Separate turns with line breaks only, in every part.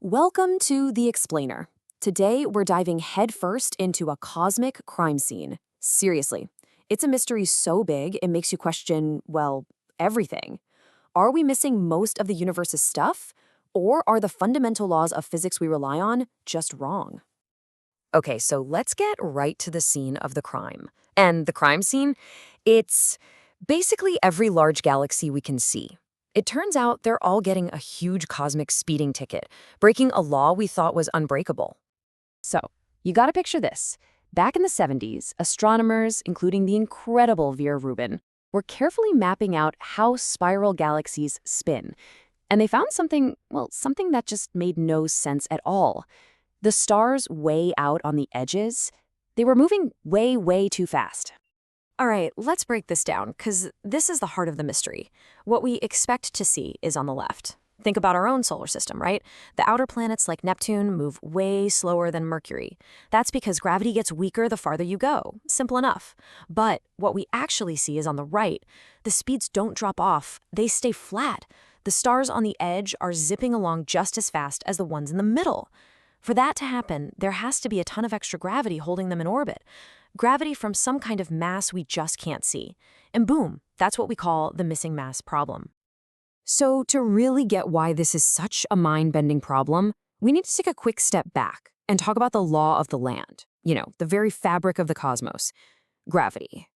Welcome to The Explainer. Today, we're diving headfirst into a cosmic crime scene. Seriously, it's a mystery so big it makes you question, well, everything. Are we missing most of the universe's stuff? Or are the fundamental laws of physics we rely on just wrong? Okay, so let's get right to the scene of the crime. And the crime scene? It's basically every large galaxy we can see. It turns out they're all getting a huge cosmic speeding ticket, breaking a law we thought was unbreakable. So, you gotta picture this. Back in the 70s, astronomers, including the incredible Vera Rubin, were carefully mapping out how spiral galaxies spin. And they found something, well, something that just made no sense at all. The stars way out on the edges, they were moving way, way too fast. All right, let's break this down, because this is the heart of the mystery. What we expect to see is on the left. Think about our own solar system, right? The outer planets like Neptune move way slower than Mercury. That's because gravity gets weaker the farther you go. Simple enough. But what we actually see is on the right. The speeds don't drop off, they stay flat. The stars on the edge are zipping along just as fast as the ones in the middle. For that to happen, there has to be a ton of extra gravity holding them in orbit. Gravity from some kind of mass we just can't see. And boom, that's what we call the missing mass problem. So to really get why this is such a mind-bending problem, we need to take a quick step back and talk about the law of the land. The very fabric of the cosmos. Gravity.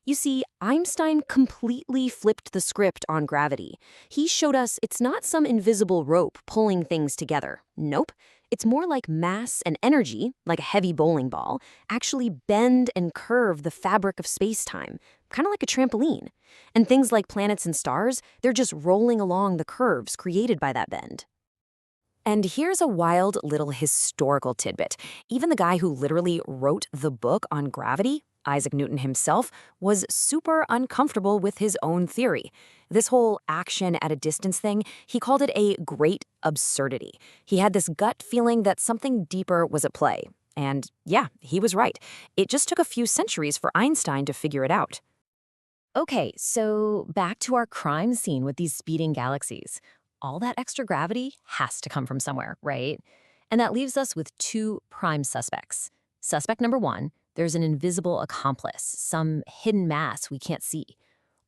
You see, Einstein completely flipped the script on gravity. He showed us it's not some invisible rope pulling things together. Nope. It's more like mass and energy, like a heavy bowling ball, actually bend and curve the fabric of space-time, kind of like a trampoline. And things like planets and stars, they're just rolling along the curves created by that bend. And here's a wild little historical tidbit. Even the guy who literally wrote the book on gravity, Isaac Newton himself, was super uncomfortable with his own theory. This whole action at a distance thing, he called it a great absurdity. He had this gut feeling that something deeper was at play. And yeah, he was right. It just took a few centuries for Einstein to figure it out. Okay, so back to our crime scene with these speeding galaxies. All that extra gravity has to come from somewhere, right? And that leaves us with two prime suspects. Suspect number one, there's an invisible accomplice, some hidden mass we can't see.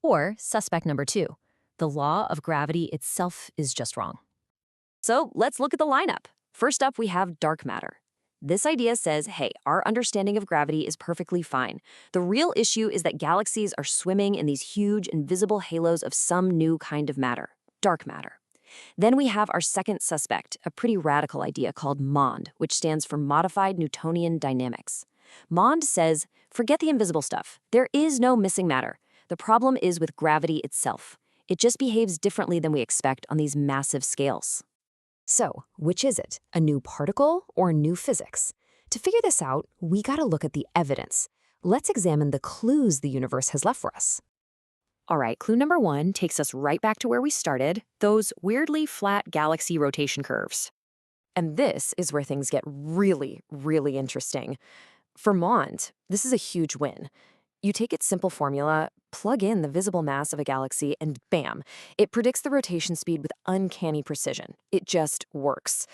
Or suspect number two, the law of gravity itself is just wrong. So let's look at the lineup. First up, we have dark matter. This idea says, hey, our understanding of gravity is perfectly fine. The real issue is that galaxies are swimming in these huge invisible halos of some new kind of matter, dark matter. Then we have our second suspect, a pretty radical idea called MOND, which stands for Modified Newtonian Dynamics. MOND says, forget the invisible stuff. There is no missing matter. The problem is with gravity itself. It just behaves differently than we expect on these massive scales. So, which is it? A new particle or new physics? To figure this out, we gotta look at the evidence. Let's examine the clues the universe has left for us. All right, clue number one takes us right back to where we started, those weirdly flat galaxy rotation curves. And this is where things get really, really interesting. For MOND, this is a huge win. You take its simple formula, plug in the visible mass of a galaxy, and bam, it predicts the rotation speed with uncanny precision. It just works.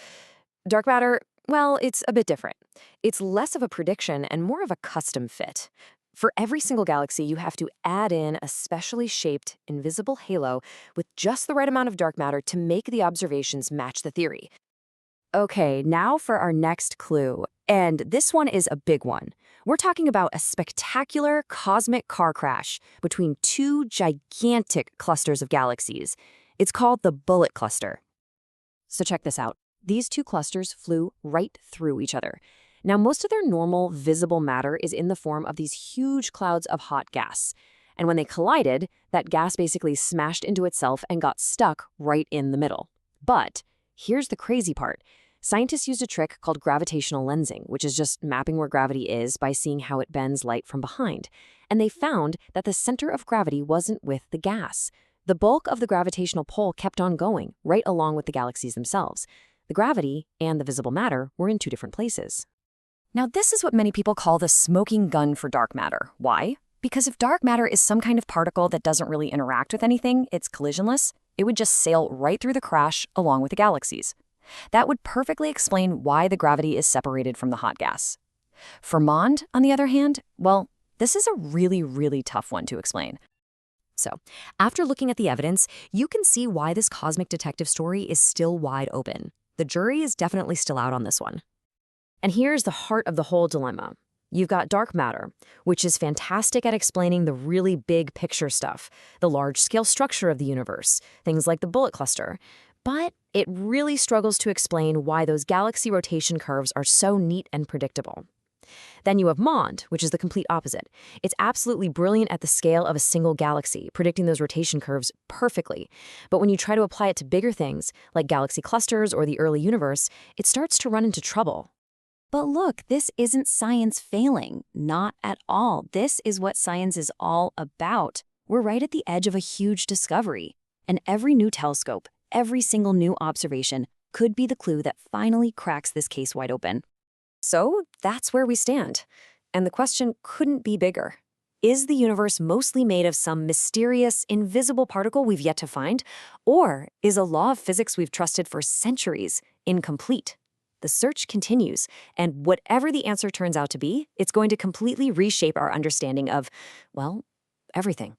Dark matter, well, it's a bit different. It's less of a prediction and more of a custom fit. For every single galaxy, you have to add in a specially shaped, invisible halo with just the right amount of dark matter to make the observations match the theory. Okay, now for our next clue. And this one is a big one. We're talking about a spectacular cosmic car crash between two gigantic clusters of galaxies. It's called the Bullet Cluster. So check this out. These two clusters flew right through each other. Now, most of their normal visible matter is in the form of these huge clouds of hot gas. And when they collided, that gas basically smashed into itself and got stuck right in the middle. But here's the crazy part. Scientists used a trick called gravitational lensing, which is just mapping where gravity is by seeing how it bends light from behind. And they found that the center of gravity wasn't with the gas. The bulk of the gravitational pull kept on going, right along with the galaxies themselves. The gravity and the visible matter were in two different places. Now, this is what many people call the smoking gun for dark matter. Why? Because if dark matter is some kind of particle that doesn't really interact with anything, it's collisionless, it would just sail right through the crash along with the galaxies. That would perfectly explain why the gravity is separated from the hot gas. For Mond, on the other hand, well, this is a really, really tough one to explain. So, after looking at the evidence, you can see why this cosmic detective story is still wide open. The jury is definitely still out on this one. And here's the heart of the whole dilemma. You've got dark matter, which is fantastic at explaining the really big picture stuff, the large-scale structure of the universe, things like the bullet cluster. But it really struggles to explain why those galaxy rotation curves are so neat and predictable. Then you have Mond, which is the complete opposite. It's absolutely brilliant at the scale of a single galaxy, predicting those rotation curves perfectly. But when you try to apply it to bigger things, like galaxy clusters or the early universe, it starts to run into trouble.
But look, this isn't science failing. Not at all. This is what science is all about. We're right at the edge of a huge discovery. And every new telescope, every single new observation could be the clue that finally cracks this case wide open.
So that's where we stand. And the question couldn't be bigger. Is the universe mostly made of some mysterious, invisible particle we've yet to find? Or is a law of physics we've trusted for centuries incomplete? The search continues, and whatever the answer turns out to be, it's going to completely reshape our understanding of, well, everything.